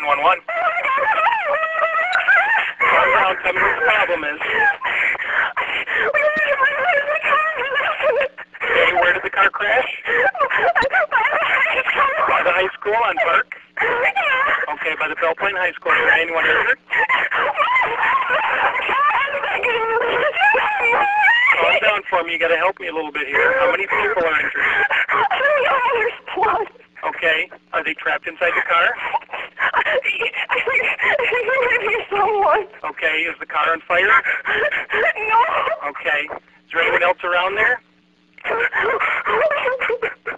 911. Calm down, tell me what the problem is. Okay, where did the car crash? By the high school on Park? Okay, by the Plaine High School. Is there anyone injured? Calm down for me. You got to help me a little bit here. How many people are injured? There's blood. Okay. Are they trapped inside the car? I think someone. Okay. Is the car on fire? No. Okay. Is there anyone else around there?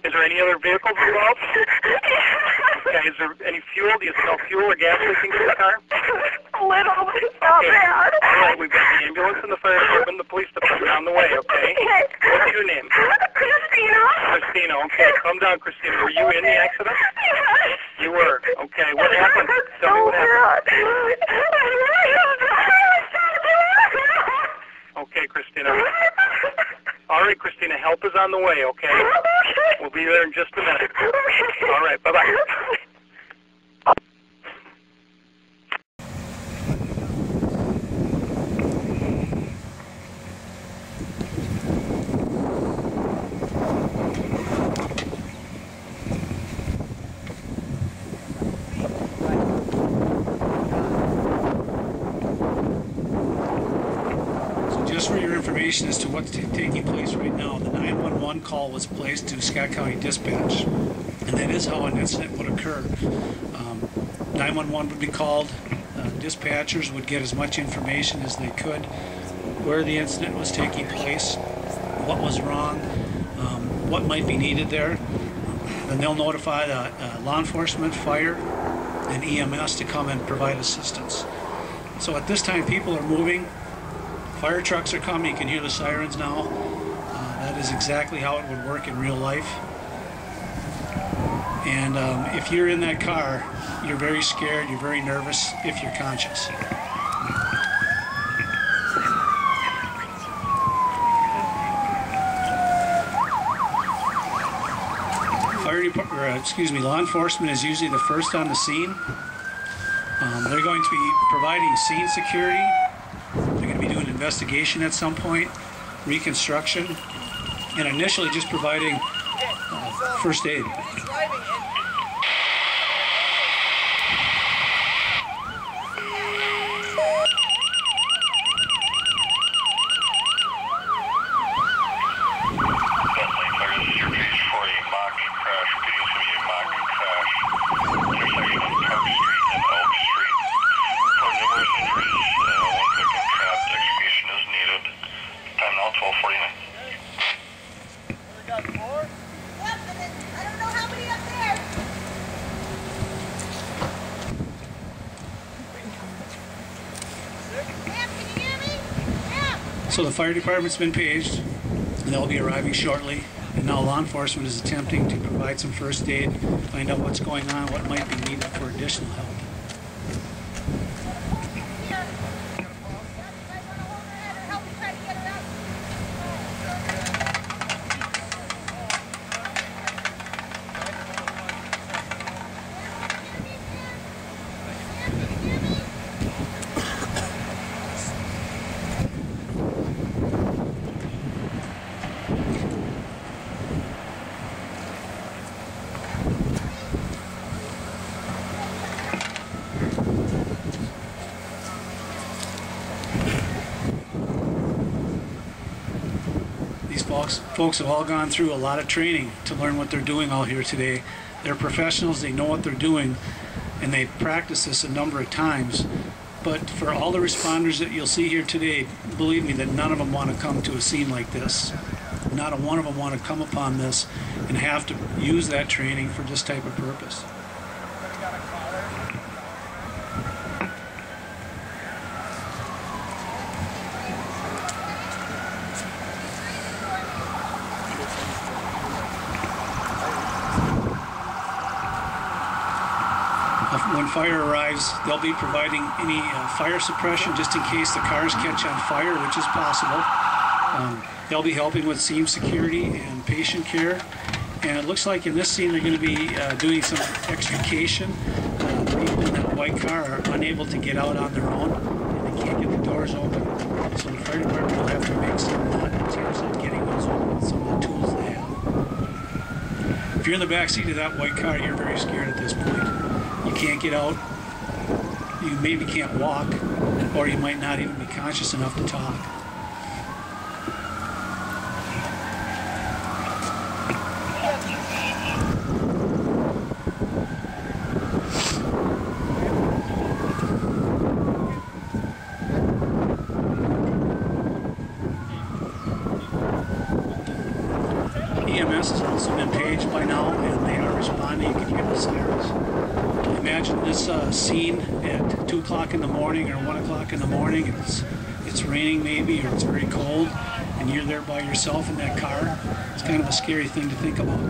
Is there any other vehicles involved? Okay. Is there any fuel? Do you smell fuel or gas leaking in the car? A little, but it's not bad. All right. We've got the ambulance and the fire department and the police department on the way, okay? What's your name? Christina. Christina. Okay. Calm down, Christina. Were you in the accident? Yes. You were. Okay. What happened? Tell me what happened. Okay, Christina. All right, Christina, help is on the way, okay? We'll be there in just a minute. All right, bye-bye. Just for your information as to what's taking place right now, the 911 call was placed to Scott County Dispatch, and that is how an incident would occur. 911 would be called, dispatchers would get as much information as they could, where the incident was taking place, what was wrong, what might be needed there. Then they'll notify the law enforcement, fire, and EMS to come and provide assistance. So at this time, people are moving. Fire trucks are coming. You can hear the sirens now. That is exactly how it would work in real life. And if you're in that car, you're very scared, you're very nervous if you're conscious. Law enforcement is usually the first on the scene. They're going to be providing scene security. They're going to be doing investigation at some point, reconstruction, and initially just providing first aid. So the fire department's been paged, and they'll be arriving shortly. And now law enforcement is attempting to provide some first aid, find out what's going on, what might be needed for additional help. Folks have all gone through a lot of training to learn what they're doing all here today. They're professionals, they know what they're doing, and they've practiced this a number of times. But for all the responders that you'll see here today, believe me that none of them want to come to a scene like this. Not a one of them want to come upon this and have to use that training for this type of purpose. When fire arrives, they'll be providing any fire suppression just in case the cars catch on fire, which is possible. They'll be helping with scene security and patient care. And it looks like in this scene they're going to be doing some extrication. The people in that white car are unable to get out on their own, and they can't get the doors open. So the fire department will have to make some attempts at getting those open with some of the tools they have. If you're in the back seat of that white car, you're very scared at this point. You can't get out. You maybe can't walk, or you might not even be conscious enough to talk. EMS has also been paged by now, and they are responding. You can hear the sirens. Imagine this scene at 2 o'clock in the morning or 1 o'clock in the morning. It's raining maybe, or it's very cold, and you're there by yourself in that car. It's kind of a scary thing to think about.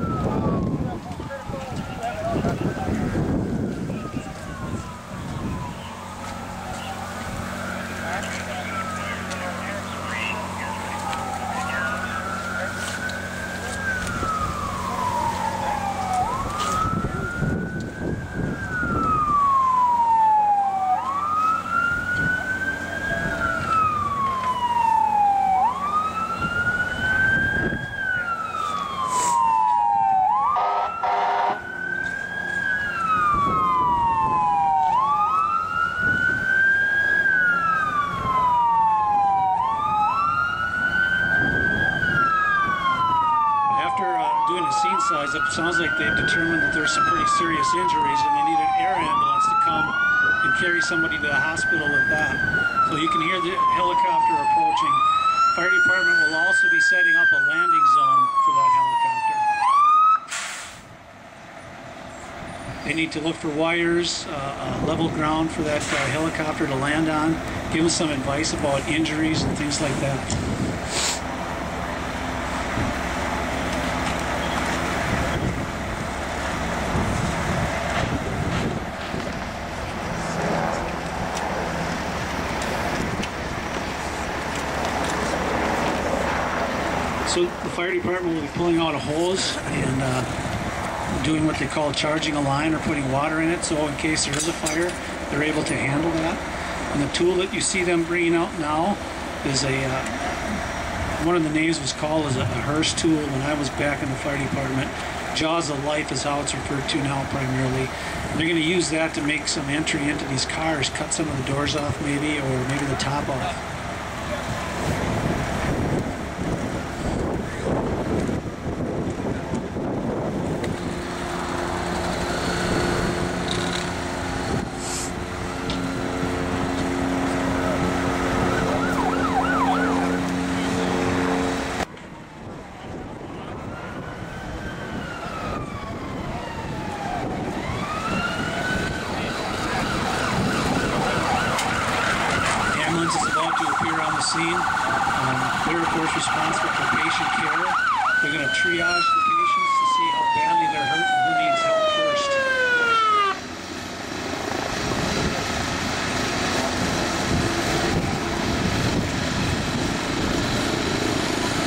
It sounds like they've determined that there's some pretty serious injuries and they need an air ambulance to come and carry somebody to the hospital with that. So you can hear the helicopter approaching. Fire department will also be setting up a landing zone for that helicopter. They need to look for wires, level ground for that helicopter to land on, give them some advice about injuries and things like that. So the fire department will be pulling out a hose and doing what they call charging a line or putting water in it, so in case there is a fire, they're able to handle that. And the tool that you see them bringing out now is one of the names was called as a hearse tool when I was back in the fire department. Jaws of life is how it's referred to now primarily. And they're going to use that to make some entry into these cars, cut some of the doors off maybe, or maybe the top off. They're of course responsible for patient care. They're going to triage the patients to see how badly they're hurt and who needs help first.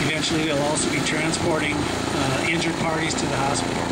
Eventually they'll also be transporting injured parties to the hospital.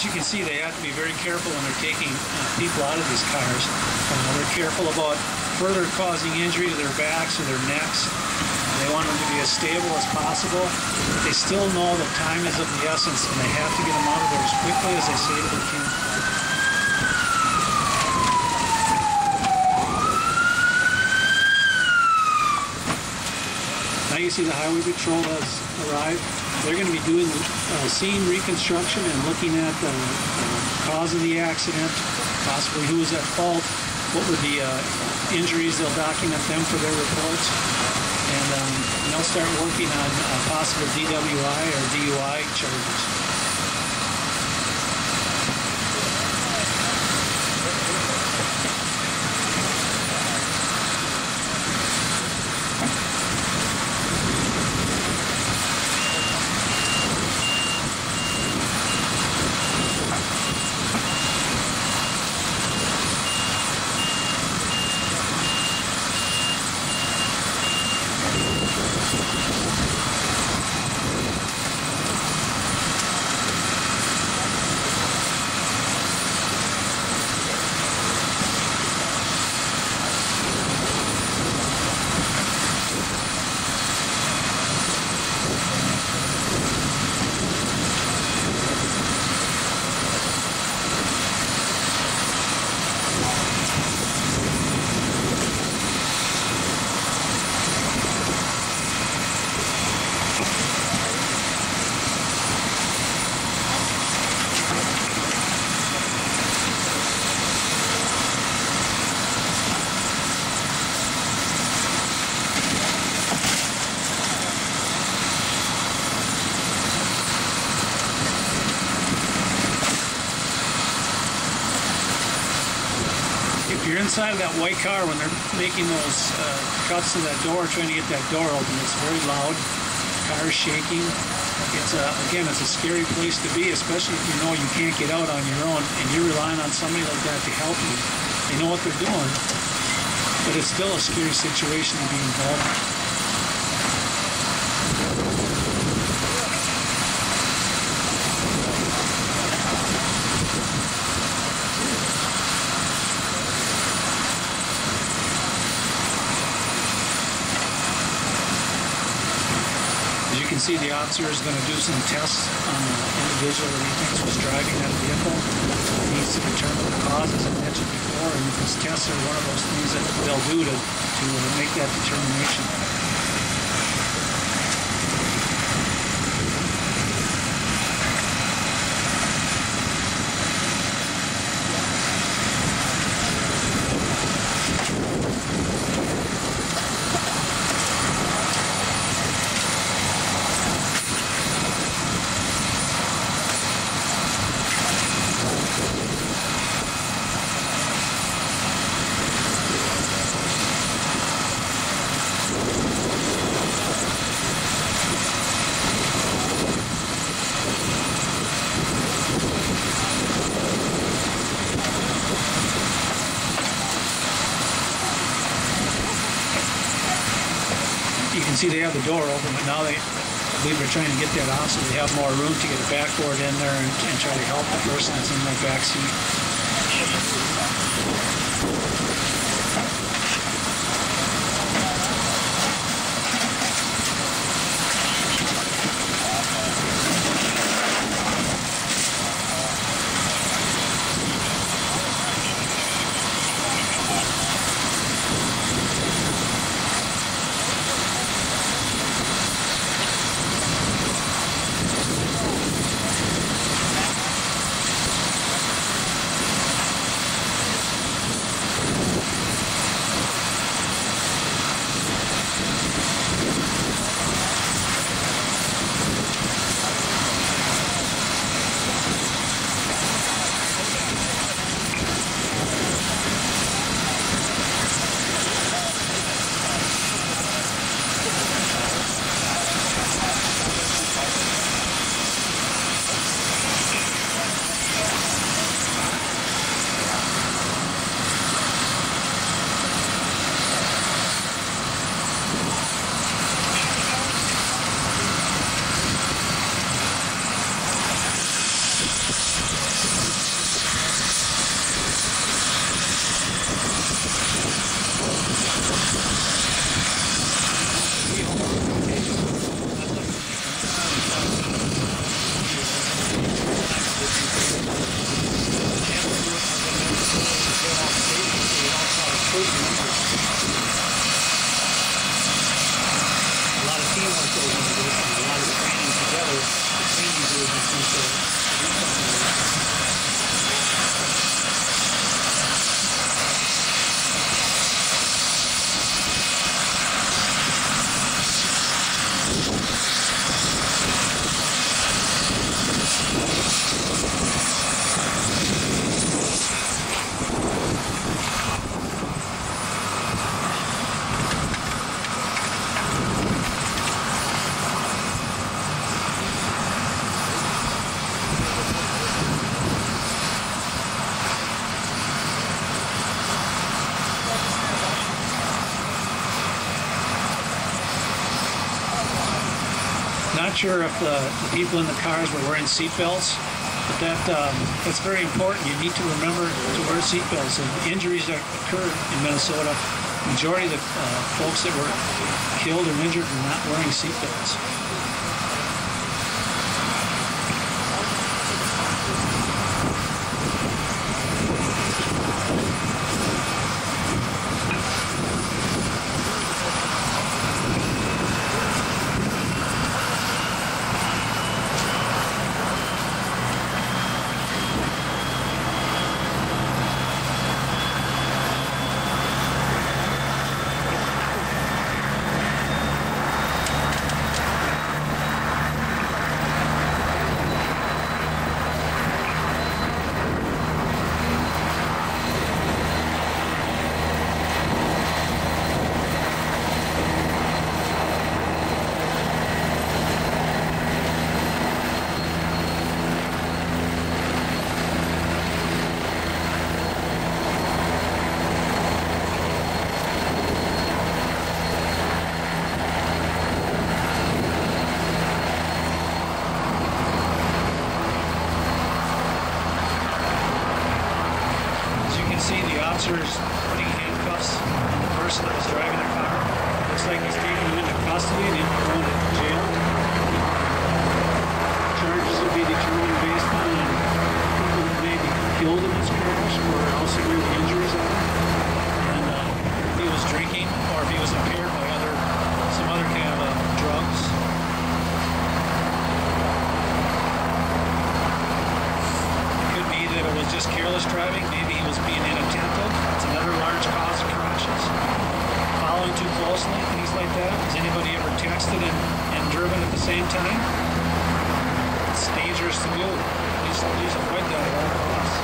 As you can see, they have to be very careful when they're taking people out of these cars. They're careful about further causing injury to their backs or their necks. They want them to be as stable as possible. But they still know that time is of the essence, and they have to get them out of there as quickly as they safely can. Casey, the Highway Patrol has arrived. They're going to be doing scene reconstruction and looking at the cause of the accident, possibly who was at fault, what were the injuries. They'll document them for their reports, and they'll start working on possible DWI or DUI charges. If you're inside of that white car when they're making those cuts to that door, trying to get that door open, it's very loud. The car is shaking. It's again, it's a scary place to be, especially if you know you can't get out on your own and you're relying on somebody like that to help you. They know what they're doing, but it's still a scary situation to be involved in. You can see the officer is going to do some tests on the individual that he thinks was driving that vehicle. He needs to determine the cause, as I mentioned before, and these tests are one of those things that they'll do to make that determination. You can see they have the door open, but now I believe they're trying to get that off so they have more room to get a backboard in there and try to help the person that's in that back seat. not sure if the people in the cars were wearing seatbelts, but that's very important. You need to remember to wear seatbelts. And injuries that occur in Minnesota, majority of the folks that were killed or injured were not wearing seatbelts. Officers putting handcuffs on the person that was driving the car. Looks like he's taking him into custody and going to jail. Charges will be determined based on people that may be killed in this crash or how severe the injuries are. And if he was drinking or if he was impaired by some other kind of drugs. Could be that it was just careless driving. Maybe he was being inattentive. It's another large cause of crashes. Following too closely, things like that. Has anybody ever texted and driven at the same time? It's dangerous to do. Please avoid that at all costs.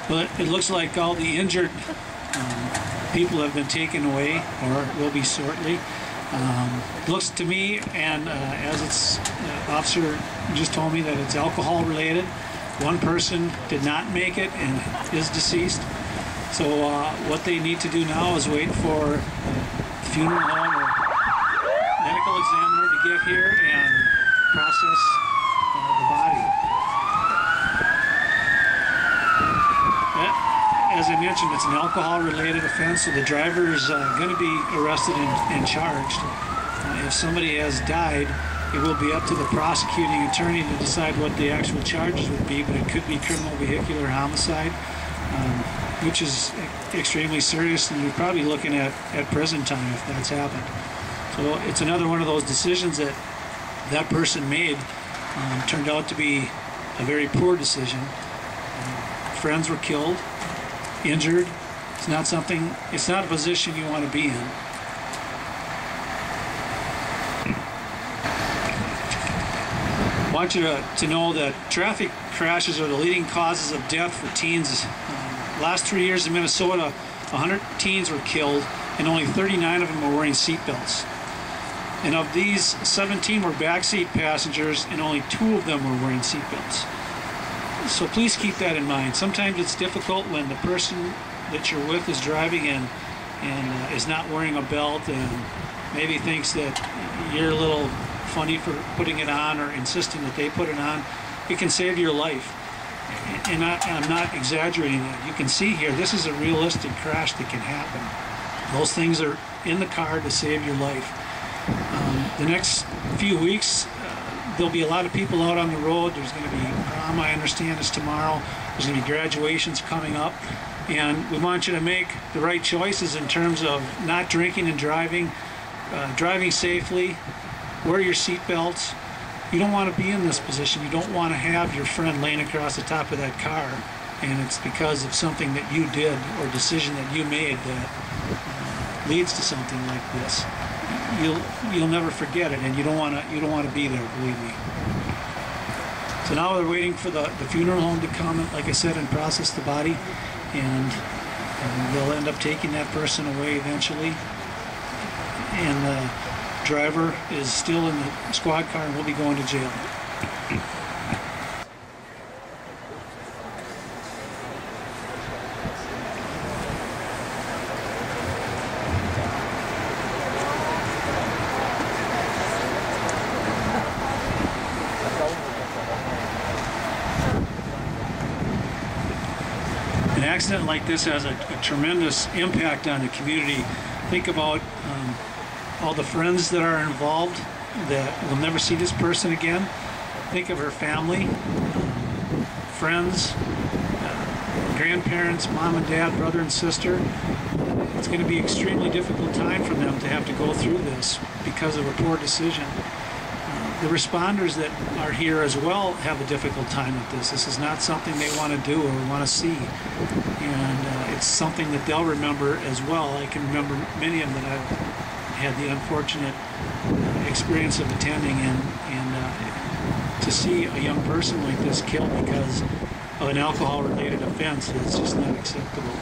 But it looks like all the injured people have been taken away or will be shortly. Looks to me, and as it's officer just told me, that it's alcohol related. One person did not make it and is deceased. So what they need to do now is wait for funeral home or medical examiner to get here and process the body. As I mentioned, it's an alcohol-related offense, so the driver is going to be arrested and charged. If somebody has died, it will be up to the prosecuting attorney to decide what the actual charges would be, but it could be criminal vehicular homicide, which is extremely serious, and you're probably looking at prison time if that's happened. So it's another one of those decisions that that person made turned out to be a very poor decision. Friends were killed, injured. It's not a position you want to be in. I want you to know that traffic crashes are the leading causes of death for teens. Last 3 years in Minnesota, 100 teens were killed, and only 39 of them were wearing seatbelts. And of these, 17 were backseat passengers, and only 2 of them were wearing seatbelts. So please keep that in mind. Sometimes it's difficult when the person that you're with is driving and is not wearing a belt and maybe thinks that you're a little funny for putting it on or insisting that they put it on. It can save your life. And I'm not exaggerating that. You can see here, this is a realistic crash that can happen. Those things are in the car to save your life. The next few weeks, there'll be a lot of people out on the road. There's going to be prom, I understand, is tomorrow. There's going to be graduations coming up. And we want you to make the right choices in terms of not drinking and driving, driving safely, wear your seat belts. You don't want to be in this position. You don't want to have your friend laying across the top of that car, and it's because of something that you did or decision that you made that leads to something like this. You'll never forget it, and you don't want to be there, believe me. So now they're waiting for the funeral home to come, like I said, and process the body, and they'll end up taking that person away eventually. And the driver is still in the squad car and will be going to jail. An accident like this has a tremendous impact on the community. Think about all the friends that are involved that will never see this person again. Think of her family, friends, grandparents, mom and dad, brother and sister. It's going to be an extremely difficult time for them to have to go through this because of a poor decision. The responders that are here as well have a difficult time with this. This is not something they want to do or want to see. And it's something that they'll remember as well. I can remember many of them that I've had the unfortunate experience of attending, and to see a young person like this killed because of an alcohol-related offense is just not acceptable.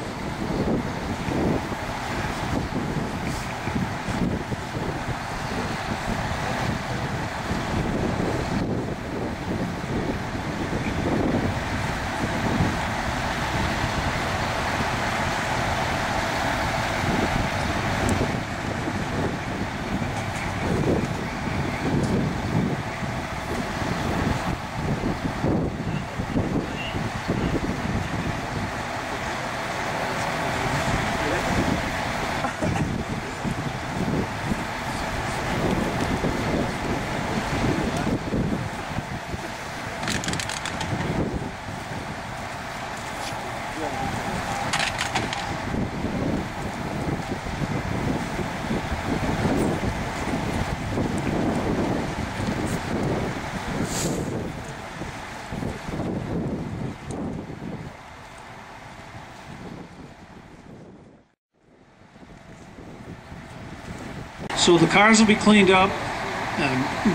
So the cars will be cleaned up,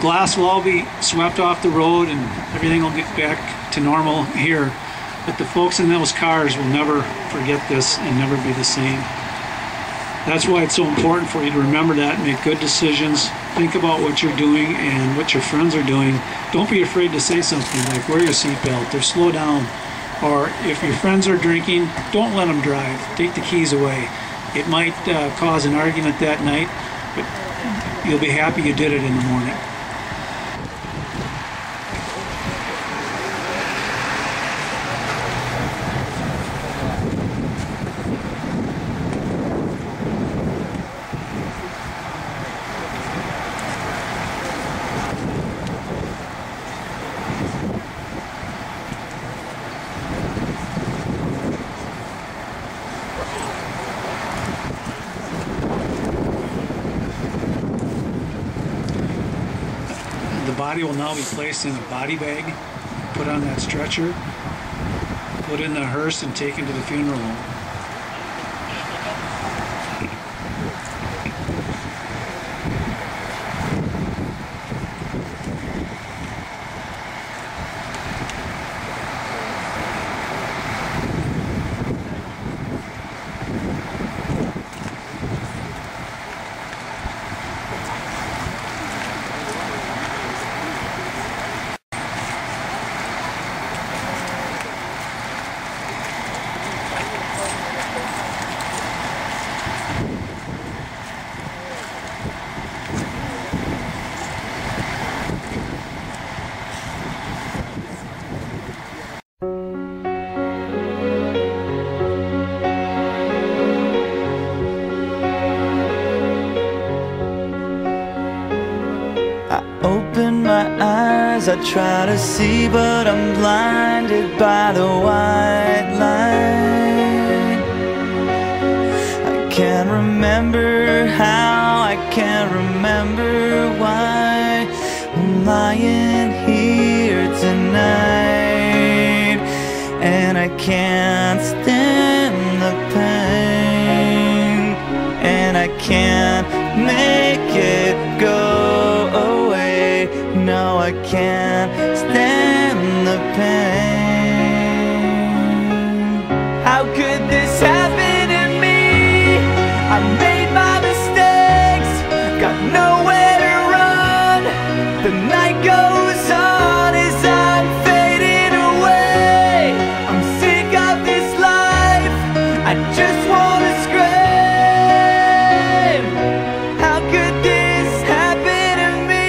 glass will all be swept off the road, and everything will get back to normal here. But the folks in those cars will never forget this and never be the same. That's why it's so important for you to remember that, make good decisions, think about what you're doing and what your friends are doing. Don't be afraid to say something like wear your seatbelt or slow down. Or if your friends are drinking, don't let them drive. Take the keys away. It might cause an argument that night, but you'll be happy you did it in the morning. The body will now be placed in a body bag, put on that stretcher, put in the hearse, and taken to the funeral home. Open my eyes, I try to see, but I'm blinded by the white light. I can't remember how, I can't remember why I'm lying here tonight, and I can't stand the pain, and I can't make it go away. No, I can't stand the pain. How could this happen to me? I made my mistakes, got nowhere to run. The night goes on as I'm fading away. I'm sick of this life, I just wanna scream. How could this happen to me?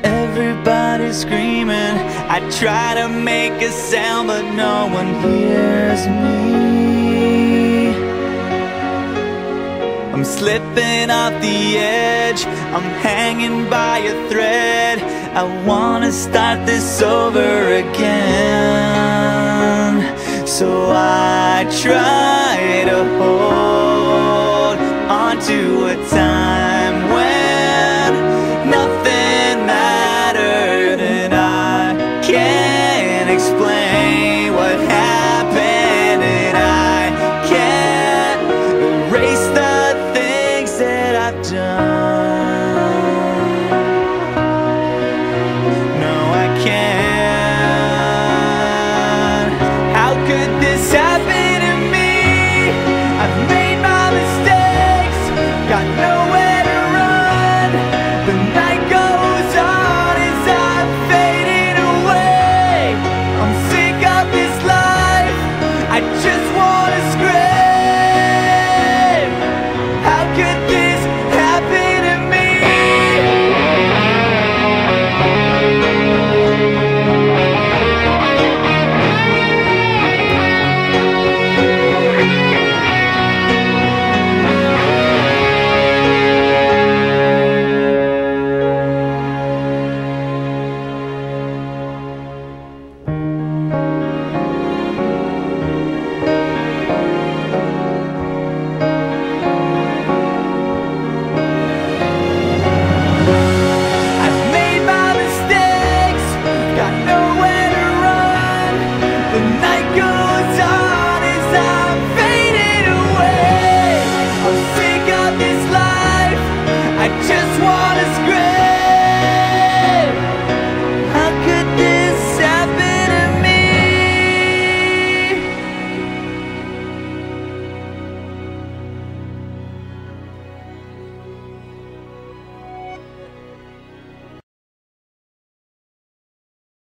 Everybody's screaming, I try to make a sound, but no one hears me. I'm slipping off the edge, I'm hanging by a thread. I wanna start this over again. So I try to hold on to a time when nothing mattered, and I can't explain what happened, and I can't erase the things that I've done. No, I can't. How could this happen?